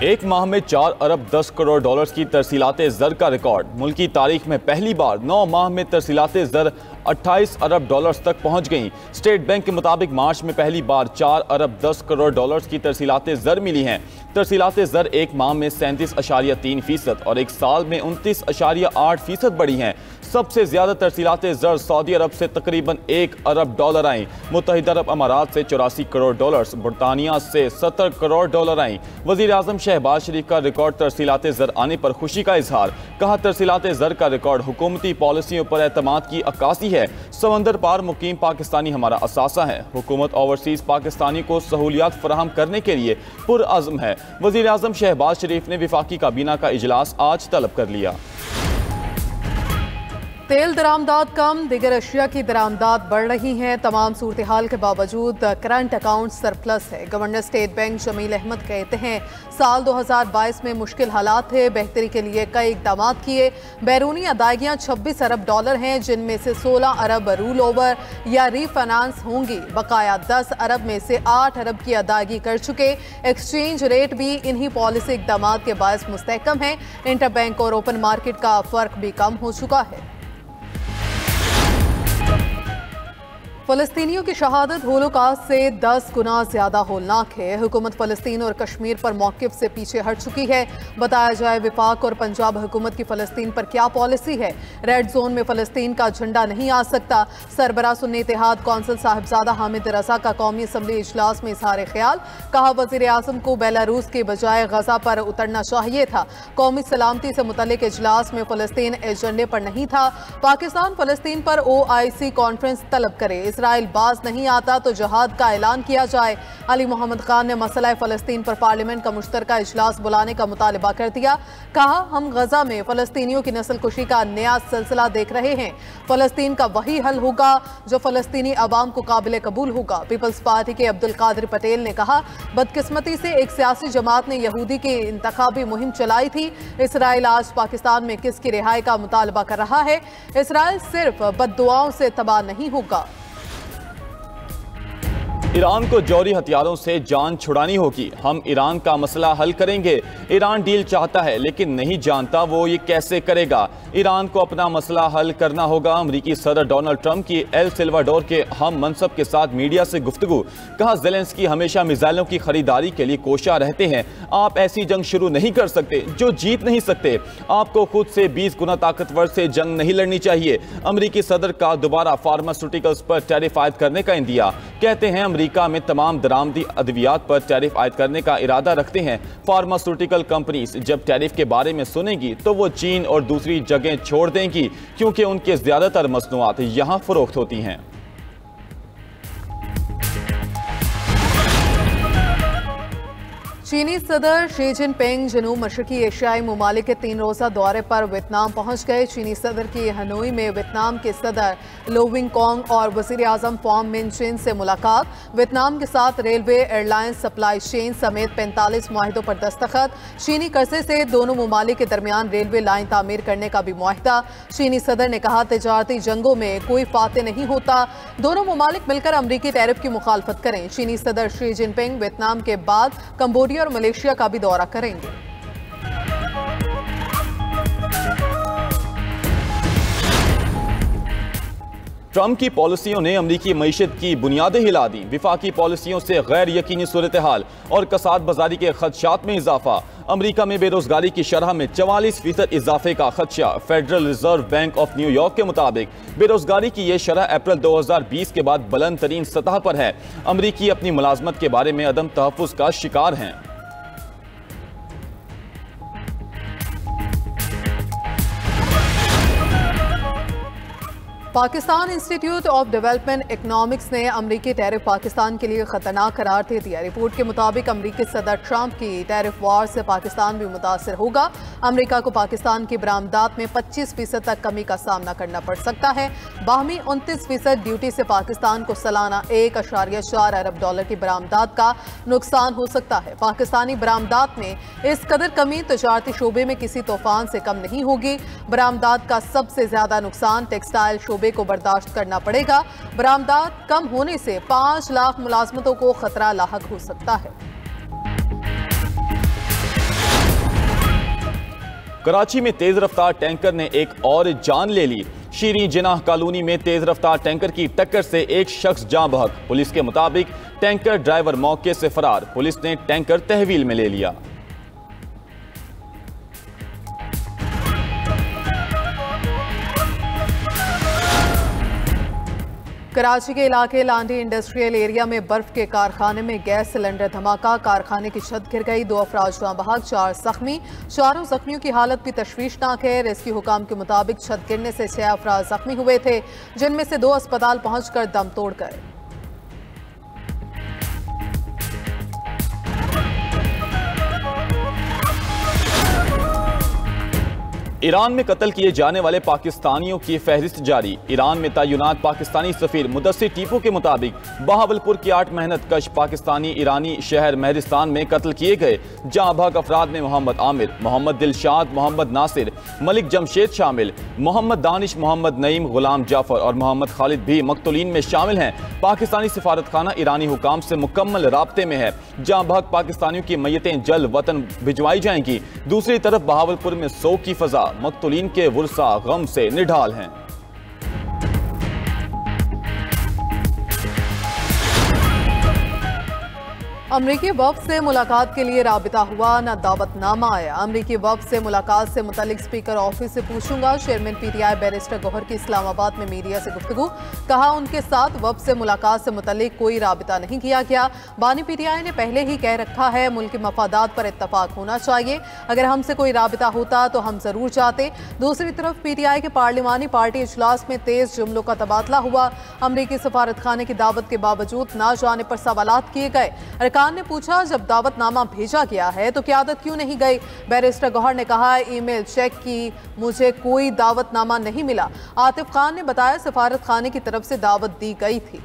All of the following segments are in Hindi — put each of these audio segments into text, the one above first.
एक माह में 4 अरब 10 करोड़ डॉलर्स की तरसीलाते ज़र का रिकॉर्ड। मुल्की तारीख में पहली बार 9 माह में तरसीलाते ज़र 28 अरब डॉलर्स तक पहुंच गईं। स्टेट बैंक के मुताबिक मार्च में पहली बार 4 अरब 10 करोड़ डॉलर्स की तरसीलाते ज़र मिली हैं। तरसीलाते ज़र एक माह में 37.3% और एक साल में 29.8% बढ़ी हैं। सबसे ज्यादा तरसीलाते ज़र सऊदी अरब से तकरीबन 1 अरब डॉलर आई। मुत्तहिदा अरब अमारात से 84 करोड़ डॉलर्स, बरतानिया से 70 करोड़ डॉलर आई। वज़ीर आज़म शहबाज शरीफ का रिकॉर्ड तरसीलाते ज़र आने पर खुशी का इजहार। कहा, तरसीलाते ज़र का रिकॉर्ड हुकूमती पॉलिसियों पर एतमाद की अक्कासी है। समंदर पार मुकीम पाकिस्तानी हमारा असासा है। हुकूमत ओवरसीज पाकिस्तानी को सहूलियात फराहम करने के लिए पुरअज़्म है। वज़ीर आज़म शहबाज शरीफ ने वफाकी काबीना का इजलास आज तलब कर लिया। तेल दरामदाद कम, दिगर अशिया की दरामदाद बढ़ रही हैं। तमाम सूरत हाल के बावजूद करंट अकाउंट सरप्लस है। Governor State Bank Jameel Ahmed कहते हैं, साल 2022 में मुश्किल हालात थे, बेहतरी के लिए कई इकदाम किए। बैरूनी अदायगियाँ 26 अरब डॉलर हैं, जिनमें से 16 अरब रूल ओवर या रीफाइनेंस होंगी। बकाया 10 अरब में से 8 अरब की अदायगी कर चुके। एक्सचेंज रेट भी इन्हीं पॉलिसी इकदाम के बायस मुस्तहकम है। इंटर बैंक और ओपन मार्केट का फर्क भी कम हो चुका है। फ़लस्तीनियों की शहादत होलोकॉस्ट से 10 गुना ज्यादा होलनाक है। हुकूमत फ़लस्तीन और कश्मीर पर मौक़िफ़ से पीछे हट चुकी है। बताया जाए, वफाक और पंजाब हुकूमत की फ़लस्तीन पर क्या पॉलिसी है। रेड जोन में फ़लस्तीन का झंडा नहीं आ सकता। सरबराह सुन्नी इत्तेहाद कौंसल साहिबजादा हामिद रज़ा का कौमी असम्बली इजलास में इज़हार ख्याल। कहा, वज़ीर आज़म को बेलारूस के बजाय गजा पर उतरना चाहिए था। कौमी सलामती से मुतल्लिक इजलास में फ़लस्तीन एजेंडे पर नहीं था। पाकिस्तान फ़लस्तीन पर OIC कॉन्फ्रेंस तलब करे। इसराइल बाज नहीं आता तो जहाद का ऐलान किया जाए। अली मोहम्मद खान ने मसला फ़लस्तीन पर पार्लियामेंट का मुश्तरका इजलास बुलाने का मुतालबा कर दिया। कहा, हम गजा में फ़लस्तीनियों की नस्ल कुशी का नया सिलसिला देख रहे हैं। फ़लस्तीन का वही हल होगा जो फ़लस्तीनी अवाम को काबिल कबूल होगा। पीपल्स पार्टी के अब्दुल कादिर पटेल ने कहा, बदकिस्मती से एक सियासी जमात ने यहूदी की इंतखाबी मुहिम चलाई थी। इसराइल आज पाकिस्तान में किसकी रिहाई का मुतालबा कर रहा है। इसराइल सिर्फ बद्दुआओं से तबाह नहीं होगा। ईरान को जौहरी हथियारों से जान छुड़ानी होगी। हम ईरान का मसला हल करेंगे। ईरान डील चाहता है लेकिन नहीं जानता वो ये कैसे करेगा। ईरान को अपना मसला हल करना होगा। अमरीकी सदर डोनाल्ड ट्रंप की एल सल्वाडोर के हम मनसब के साथ मीडिया से गुफ्तगू। कहा, ज़ेलेंस्की हमेशा मिसाइलों की खरीदारी के लिए कोशा रहते हैं। आप ऐसी जंग शुरू नहीं कर सकते जो जीत नहीं सकते। आपको खुद से 20 गुना ताकतवर से जंग नहीं लड़नी चाहिए। अमरीकी सदर का दोबारा फार्मास्यूटिकल्स पर टैरिफ आयद करने का इंदिया। कहते हैं, अमेरिका में तमाम दरामदी अद्वियात पर टैरिफ आयद करने का इरादा रखते हैं। फार्मास्यूटिकल कंपनीज जब टैरिफ के बारे में सुनेगी तो वो चीन और दूसरी जगह छोड़ देंगी, क्योंकि उनके ज्यादातर मसनूआत यहां फरोख्त होती हैं। चीनी सदर शी जिनपिंग जनूब मशरकी एशियाई ममालिक के 3 रोज़ा दौरे पर वियतनाम पहुंच गए। चीनी सदर की हनोई में वियतनाम के सदर लो विंग कॉन्ग और वज़ीर आज़म फॉम मिन चिन से मुलाकात। वियतनाम के साथ रेलवे, एयरलाइंस, सप्लाई चेन समेत 45 मुआहिदों पर दस्तखत। चीनी कर्जे से दोनों ममालिक के दरमियान रेलवे लाइन तामीर करने का भी मुआहिदा। चीनी सदर ने कहा, तजारती जंगों में कोई फाते नहीं होता। दोनों ममालिक मिलकर अमरीकी टैरिफ की मुखालफत करें। चीनी सदर शी जिनपिंग वियतनाम के बाद कंबोडिया और मलेशिया का भी दौरा करेंगे। ट्रंप की पॉलिसियों ने अमरीकी मईशत की बुनियादें हिला दी। विफाकी पॉलिसियों से गैर यकीनी सूरत हाल और कसाद बाजारी के खदशात में इजाफा। अमरीका में बेरोजगारी की शरह में 44% इजाफे का खदशा। फेडरल रिजर्व बैंक ऑफ न्यूयॉर्क के मुताबिक बेरोजगारी की यह शरह अप्रैल 2020 के बाद बुलंद तरीन सतह पर है। अमरीकी अपनी मुलाजमत के बारे में अदम तहफ़्फ़ुज़ का शिकार हैं। Pakistan institute of development economics ने अमरीकी टैरिफ पाकिस्तान के लिए खतरनाक करार दे दिया। रिपोर्ट के मुताबिक अमरीकी सदर ट्रंप की टैरिफ वार से पाकिस्तान भी मुतासर होगा। अमरीका को पाकिस्तान की बरामदात में 25% तक कमी का सामना करना पड़ सकता है। बाहमी 29% ड्यूटी से पाकिस्तान को सालाना 1.4 अरब डॉलर की बरामदात का नुकसान हो सकता है। पाकिस्तानी बरामदात में इस कदर कमी तजारती शोबे में किसी तूफान से कम नहीं होगी। बरामदात का सबसे ज्यादा नुकसान टेक्सटाइल शोबे को बर्दाश्त करना पड़ेगा। बरामदात कम होने से 5 लाख मुलाजमतों को खतरा लाहक हो सकता है। कराची में तेज रफ्तार टैंकर ने एक और जान ले ली। शीरी जिनाह कॉलोनी में तेज रफ्तार टैंकर की टक्कर से एक शख्स जाँ बहक। पुलिस के मुताबिक टैंकर ड्राइवर मौके से फरार। पुलिस ने टैंकर तहवील में ले लिया। कराची के इलाके लांडी इंडस्ट्रियल एरिया में बर्फ के कारखाने में गैस सिलेंडर धमाका। कारखाने की छत गिर गई। 2 अफराद जाँ बहक, 4 जख्मी। चारों जख्मियों की हालत भी तशवीशनाक है। रेस्क्यू हुकाम के मुताबिक छत गिरने से 6 अफराद जख्मी हुए थे, जिनमें से 2 अस्पताल पहुंचकर दम तोड़ गए। ईरान में कत्ल किए जाने वाले पाकिस्तानियों की फहरिस्त जारी। ईरान में तैनात पाकिस्तानी सफीर मुदस्सिर टीपू के मुताबिक बहावलपुर के 8 मेहनत कश पाकिस्तानी ईरानी शहर महरिस्तान में कत्ल किए गए जाँ बहक अफराद में मोहम्मद आमिर, मोहम्मद दिलशाद, मोहम्मद नासिर, मलिक जमशेद शामिल। मोहम्मद दानिश, मोहम्मद नईम, गुलाम जाफर और मोहम्मद खालिद भी मकतूलीन में शामिल हैं। पाकिस्तानी सिफारतखाना ईरानी हुकाम से मुकम्मल राब्ते में है। जाँ बहक पाकिस्तानियों की मैयतें जल्द वतन भिजवाई जाएंगी। दूसरी तरफ बहावलपुर में सोग की फजा, मकतूलीन के वुरसा गम से निढाल हैं। अमरीकी वफ्द से मुलाकात के लिए राबिता हुआ, न दावतनामा आया। अमरीकी वफ्द से मुलाकात से मुतल्लिक स्पीकर ऑफिस से पूछूंगा। चेयरमैन पीटीआई बैरिस्टर गौहर की इस्लामाबाद में मीडिया से गुफ्तगू। कहा उनके साथ वफ्द से मुलाकात से मुतल्लिक कोई राबिता नहीं किया गया। बानी पीटीआई ने पहले ही कह रखा है मुल्क के मफादात पर इत्तफाक होना चाहिए। अगर हमसे कोई राबिता होता तो हम जरूर जाते। दूसरी तरफ पीटीआई के पार्लिमानी पार्टी इजलास में तेज जुमलों का तबादला हुआ। अमरीकी सफारतखाने की दावत के बावजूद ना जाने पर सवालात किए गए। खान ने पूछा जब दावतनामा भेजा गया है तो क़यादत क्यों नहीं गई। बैरिस्टर गौहर ने कहा ईमेल चेक की, मुझे कोई दावतनामा नहीं मिला। आतिफ खान ने बताया सफारत खाने की तरफ से दावत दी गई थी।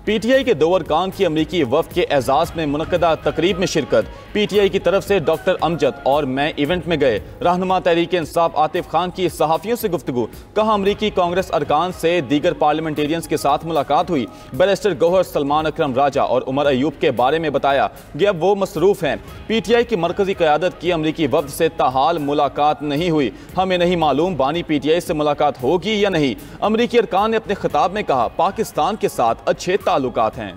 पीटीआई के 2 अरकान की अमरीकी वफ्द के एजाज में मुनक्कदा तकरीब में शिरकत। पीटीआई की तरफ से डॉक्टर अमजद और मैं इवेंट में गए। रहनुमा तहरीक इंसाफ आतिफ खान की सहाफ़ियों से गुफ्तगू। कहा अमरीकी कांग्रेस अरकान से दीगर पार्लियामेंटेरियंस के साथ मुलाकात हुई। बैरिस्टर गौहर सलमान अकरम राजा और उमर अयूब के बारे में बताया कि अब वो मसरूफ हैं। पीटीआई की मरकजी क़यादत की अमरीकी वफ्द से ताहाल मुलाकात नहीं हुई। हमें नहीं मालूम बानी पीटीआई से मुलाकात होगी या नहीं। अमरीकी अरकान ने अपने खिताब में कहा पाकिस्तान के साथ अच्छे ताल्लुकात हैं।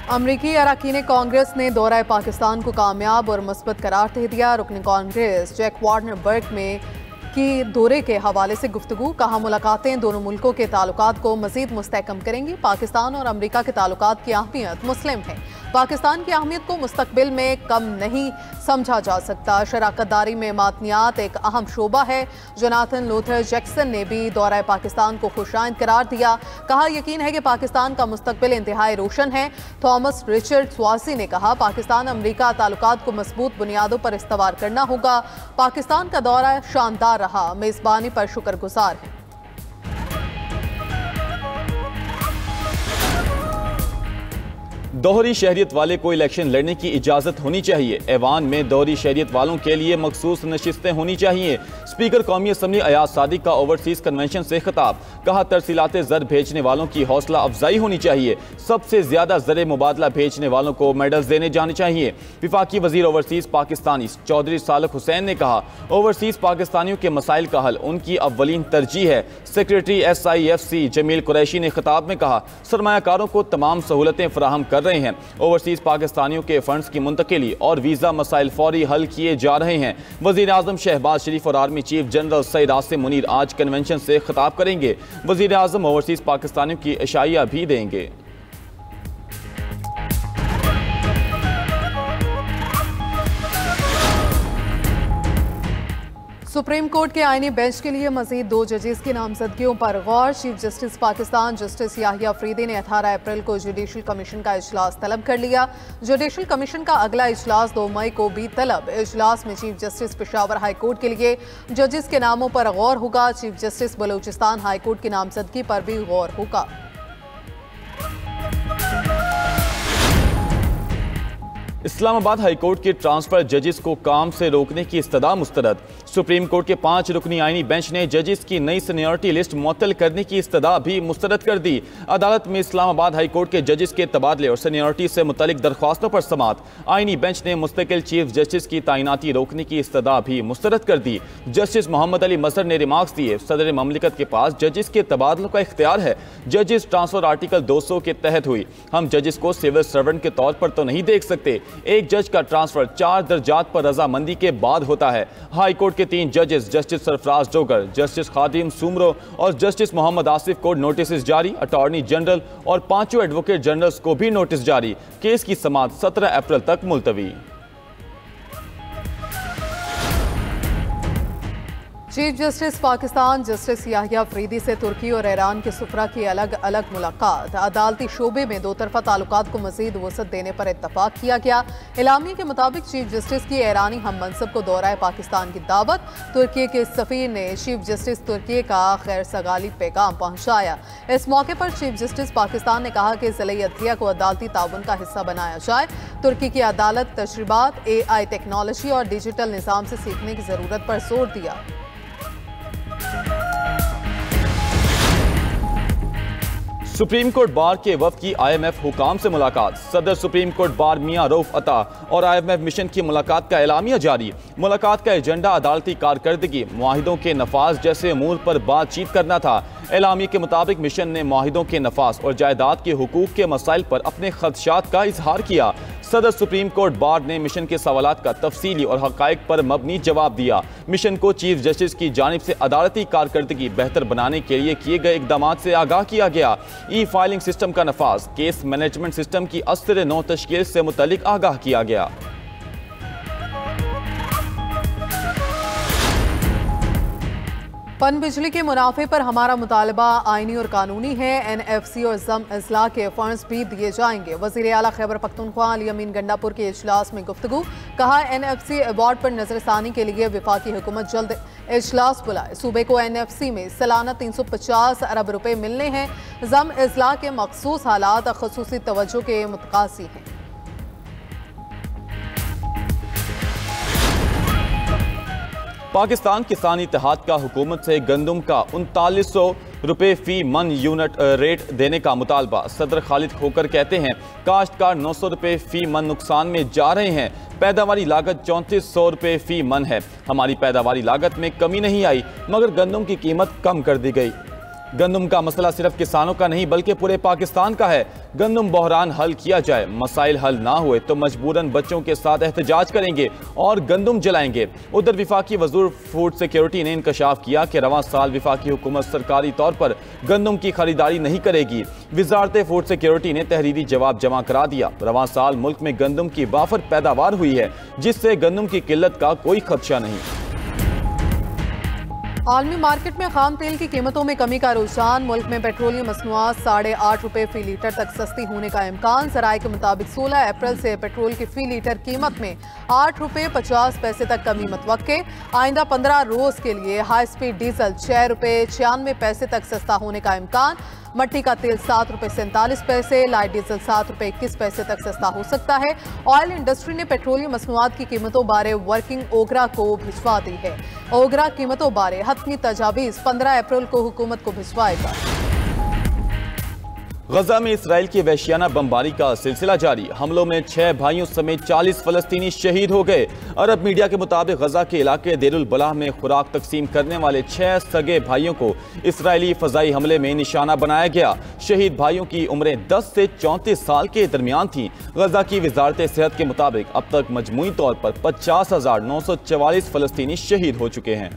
अमरीकी अरकान कांग्रेस ने दौरा पाकिस्तान को कामयाब और मुस्बत करार दे दिया। रुकन कांग्रेस जैक वार्नरबर्ग में की दौरे के हवाले से गुफ्तगू। कहा मुलाकातें दोनों मुल्कों के ताल्लुकात को मजीद मुस्तहकम करेंगी। पाकिस्तान और अमरीका के ताल्लुकात की अहमियत मुस्लिम है। पाकिस्तान की अहमियत को मुस्तकबिल में कम नहीं समझा जा सकता। शराकतदारी में मातनियात एक अहम शोबा है। जोनाथन लूथर जैक्सन ने भी दौरा पाकिस्तान को खुशाइंद करार दिया। कहा यकीन है कि पाकिस्तान का मुस्तकबिल इंतहाई रोशन है। थॉमस रिचर्ड स्वासी ने कहा पाकिस्तान अमरीका ताल्लुकात को मजबूत बुनियादों पर इस्तवार करना होगा। पाकिस्तान का दौरा शानदार रहा, मेजबानी पर शुक्रगुजार है। दोहरी शहरियत वाले को इलेक्शन लड़ने की इजाज़त होनी चाहिए। ऐवान में दोहरी शहरियत वालों के लिए मखसूस नशिस्तें होनी चाहिए। स्पीकर कौमी असम्बली अयाज सादिक का ओवरसीज कन्वेंशन से खिताब। कहा तरसीलाते ज़र भेजने वालों की हौसला अफजाई होनी चाहिए। सबसे ज़्यादा ज़र मुबादला भेजने वालों को मेडल्स देने जाने चाहिए। विफाकी वजीर ओवरसीज पाकिस्तानी चौधरी सालक हुसैन ने कहा ओवरसीज पाकिस्तानियों के मसाइल का हल उनकी अव्वलीन तरजीह है। सेक्रेटरी SIFC जमील कुरैशी ने खिताब में कहा सरमायाकारों को तमाम सहूलतें फराहम कर रहे हैं। ओवरसीज पाकिस्तानियों के फंड्स की मुंतकिली और वीज़ा मसाइल फौरी हल किए जा रहे हैं। वज़ीर आज़म शहबाज शरीफ और army chief general Saeed Asim Munir आज कन्वेंशन से खिताब करेंगे। वज़ीर आज़म ओवरसीज पाकिस्तानियों की इशाइया भी देंगे। सुप्रीम कोर्ट के आईनी बेंच के लिए मजीद 2 जजेस की नामजदगियों पर गौर। Chief justice Pakistan justice Yahya Afridi ने 18 अप्रैल को जुडिशल कमीशन का इजलास तलब कर लिया। जुडिशल कमीशन का अगला इजलास 2 मई को भी तलब। इजलास में chief justice Peshawar high court के लिए जजेस के नामों पर गौर होगा। Chief justice Balochistan high court की नामजदगी पर भी गौर होगा। इस्लामाबाद हाई कोर्ट के ट्रांसफर जजेस को काम से रोकने की इस्तदा मुस्तरद। सुप्रीम कोर्ट के 5 रुकनी आईनी बेंच ने जजेस की नई सीनियरिटी लिस्ट मुअत्तल करने की इस्तदा भी मुस्तरद कर दी। अदालत में इस्लामाबाद हाई कोर्ट के जजेस के तबादले और सीनियरिटी से मुतल्लिक दरख्वास्तों पर समाअत। आईनी बेंच ने मुस्तकिल चीफ जस्टिस की तैनाती रोकने की इस्तदा भी मुस्तरद कर दी। जस्टिस मोहम्मद अली मजहर ने रिमार्क्स दिए, सदर ममलिकत के पास जजेस के तबादलों का इख्तियार है। जजेस ट्रांसफर आर्टिकल 200 के तहत हुई। हम जजेस को सिविल सर्वेंट के तौर पर तो नहीं देख सकते। एक जज का ट्रांसफर 4 दर्जात पर रजामंदी के बाद होता है। हाई कोर्ट के 3 जजेस जस्टिस सरफराज डोगर, जस्टिस खादिम सुमरो और जस्टिस मोहम्मद आसिफ को नोटिस जारी। अटॉर्नी जनरल और 5 एडवोकेट जनरल्स को भी नोटिस जारी। केस की समाअत 17 अप्रैल तक मुलतवी। Chief justice Pakistan justice Yahya Afridi से तुर्की और ईरान के सुफरा की अलग अलग मुलाकात। अदालती शोबे में 2 तरफा ताल्लुकात को मजीद वसअत देने पर इत्तफाक किया गया। इलामी के मुताबिक चीफ जस्टिस की ईरानी हम मनसब को दौराए पाकिस्तान की दावत। तुर्की के सफीर ने चीफ जस्टिस तुर्की का खैर सगाली पैगाम पहुंचाया। इस मौके पर चीफ जस्टिस पाकिस्तान ने कहा कि ज़िले अदलिया को अदालती ताउन का हिस्सा बनाया जाए। तुर्की की अदालत तशरीबात, AI टेक्नोलॉजी और डिजिटल निज़ाम से सीखने की ज़रूरत पर जोर दिया। सुप्रीम कोर्ट बार के वफ्द की IMF हुकाम से मुलाकात। सदर सुप्रीम कोर्ट बार मियां रऊफ अता और IMF मिशन की मुलाकात का एलामिया जारी। मुलाकात का एजेंडा अदालती कारकर्दगी, मुआहिदों के नफाज जैसे अमूर पर बातचीत करना था। एलामी के मुताबिक मिशन ने मुआहिदों के नफाज और जायदाद के हुकूक के मसाइल पर अपने खदशात का इजहार किया। सदर सुप्रीम कोर्ट बार ने मिशन के सवालात का तफसीली और हकाइक पर मबनी जवाब दिया। मिशन को चीफ जस्टिस की जानिब से अदालती कारकर्दगी बेहतर बनाने के लिए किए गए इकदाम से आगाह किया गया। E-फाइलिंग सिस्टम का नफाज, केस मैनेजमेंट सिस्टम की अस्तर नौ तश्कील से मुतल्लिक आगाह किया गया। पन बिजली के मुनाफे पर हमारा मुतालबा आईनी और कानूनी है। NFC और ज़म अजला के फंड्स भी दिए जाएंगे। वज़ीर आला खैबर पख्तूनख्वा अली अमीन गंडापुर के इजलास में गुफ्तगू। कहा, NFC अवार्ड पर नजरसानी के लिए वफाकी हुकूमत जल्द इजलास बुलाए। सूबे को NFC में सालाना 350 अरब रुपए मिलने हैं। ज़म अजला के मखसूस हालात खसूसी तवज्जो के मुतकासी हैं। पाकिस्तान किसान इत्तेहाद का हुकूमत से गंदम का 3900 रुपये फी मन यूनिट रेट देने का मुतालबा। सदर खालिद खोकर कहते हैं, काश्तकार 900 रुपये फी मन नुकसान में जा रहे हैं। पैदावारी लागत 3400 रुपये फी मन है। हमारी पैदावारी लागत में कमी नहीं आई, मगर गंदम की कीमत कम कर दी गई। गंदम का मसला सिर्फ किसानों का नहीं बल्कि पूरे पाकिस्तान का है। गंदम बहरान हल किया जाए, मसाइल हल ना हुए तो मजबूरन बच्चों के साथ एहतजाज करेंगे और गंदम जलाएंगे। उधर विफाकी वज़ीर फूड सिक्योरिटी ने इंकशाफ किया कि रवां साल विफाकी हुकूमत सरकारी तौर पर गंदम की खरीदारी नहीं करेगी। वजारत फूड सिक्योरिटी ने तहरीरी जवाब जमा करा दिया। रवां साल मुल्क में गंदम की वाफर पैदावार हुई है, जिससे गंदम की किल्लत का कोई खदशा नहीं। आलमी मार्केट में खाम तेल की कीमतों में कमी का रुझान। मुल्क में पेट्रोलियम मसनूआत 8.5 रुपये फी लीटर तक सस्ती होने का इम्कान। ज़राए के मुताबिक 16 अप्रैल से पेट्रोल की फी लीटर कीमत में 8 रुपये 50 पैसे तक कमी मतवक्के। आइंदा 15 रोज के लिए हाई स्पीड डीजल 6 रुपये 96 पैसे तक सस्ता होने का इम्कान। मट्टी का तेल 7 रुपये 47 पैसे, लाइट डीजल 7 रुपये 21 पैसे तक सस्ता हो सकता है। ऑयल इंडस्ट्री ने पेट्रोलियम मसनूआत की कीमतों बारे वर्किंग ओगरा को भिजवा दी है। ओगरा कीमतों बारे हतमी तजावीज़ 15 अप्रैल को हुकूमत को भिजवाएगा। गजा में इसराइल की वहशियाना बमबारी का सिलसिला जारी। हमलों में 6 भाइयों समेत 40 फलस्तीनी शहीद हो गए। अरब मीडिया के मुताबिक गजा के इलाके देरुल बलाह में खुराक तकसीम करने वाले 6 सगे भाइयों को इसराइली फजाई हमले में निशाना बनाया गया। शहीद भाइयों की उम्रें 10 से 34 साल के दरमियान थीं। गजा की वजारत सेहत के मुताबिक अब तक मजमूई तौर पर 50,944 फलस्तीनी शहीद हो चुके हैं।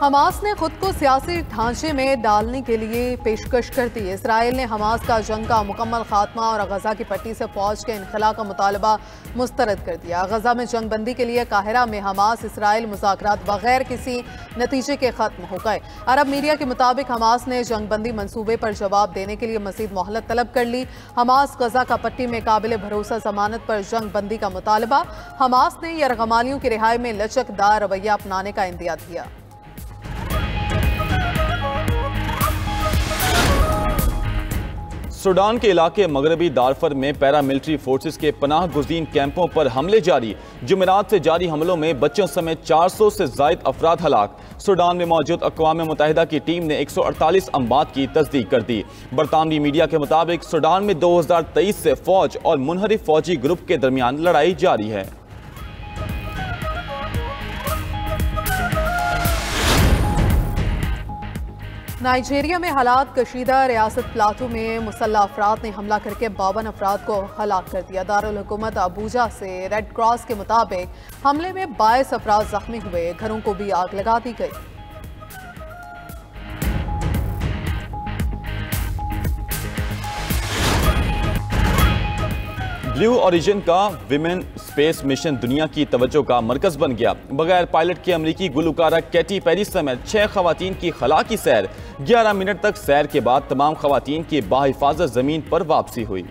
हमास ने खुद को सियासी ढांचे में डालने के लिए पेशकश कर दी। इसराइल ने हमास का जंग का मुकम्मल खात्मा और गजा की पट्टी से फौज के इनखला का मुतालबा मुस्तरद कर दिया। गजा में जंग बंदी के लिए काहिरा में हमास इसराइल मुज़ाकरात बगैर किसी नतीजे के खत्म हो गए। अरब मीडिया के मुताबिक हमास ने जंग बंदी मनसूबे पर जवाब देने के लिए मजीद मोहलत तलब कर ली। हमास गजा का पट्टी में काबिल भरोसा जमानत पर जंग बंदी का मुतालबा। हमास ने यरगमालियों की रिहाई में लचकदार रवैया अपनाने का इंदिया दिया। सूडान के इलाके मगरबी दारफर में पैरामिलिट्री फोर्सेस के पनाह गुज़ीन कैंपों पर हमले जारी। जुमेरात से जारी हमलों में बच्चों समेत 400 से ज़ायद अफराद हलाक। सूडान में मौजूद अक़वाम मुत्तहिदा की टीम ने 148 अम्बात की तस्दीक कर दी। बरतानवी मीडिया के मुताबिक सूडान में 2023 से फौज और मुनहरिफ फौजी ग्रुप के दरमियान लड़ाई जारी है। नाइजीरिया में हालात कशीदा। रियासत प्लाटू में मुसल्लह अफराद ने हमला करके 52 अफराद को हलाक कर दिया। दारुल हुकूमत अबूजा से रेड क्रॉस के मुताबिक हमले में 22 अफराद जख्मी हुए। घरों को भी आग लगा दी गई। ब्लू ओरिजिन का विमेन स्पेस मिशन दुनिया की तवज्जो का मरकज बन गया। बगैर पायलट के अमरीकी गुलकारा कैटी पेरी समेत 6 खवातीन की खला की सैर। 11 मिनट तक सैर के बाद तमाम खवातीन की बाहिफाजत जमीन पर वापसी हुई।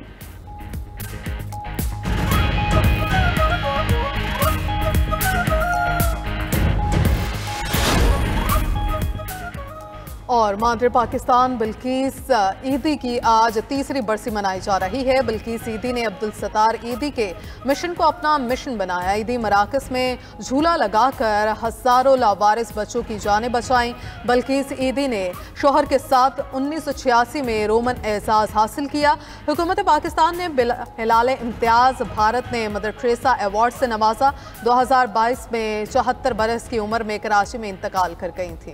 और मादर पाकिस्तान बिल्किस ईदी की आज तीसरी बरसी मनाई जा रही है। बिल्किस ईदी ने अब्दुल सत्तार ईदी के मिशन को अपना मिशन बनाया। ईदी मराकज में झूला लगाकर हजारों लावारिस बच्चों की जानें बचाईं। बिल्किस ईदी ने शोहर के साथ 1986 में रोमन एजाज हासिल किया। हुकूमत पाकिस्तान ने हिलाल इम्तियाज भारत ने मदर टेरेसा अवार्ड से नवाजा। 2022 में 74 बरस की उम्र में कराची में इंतकाल कर गई थी।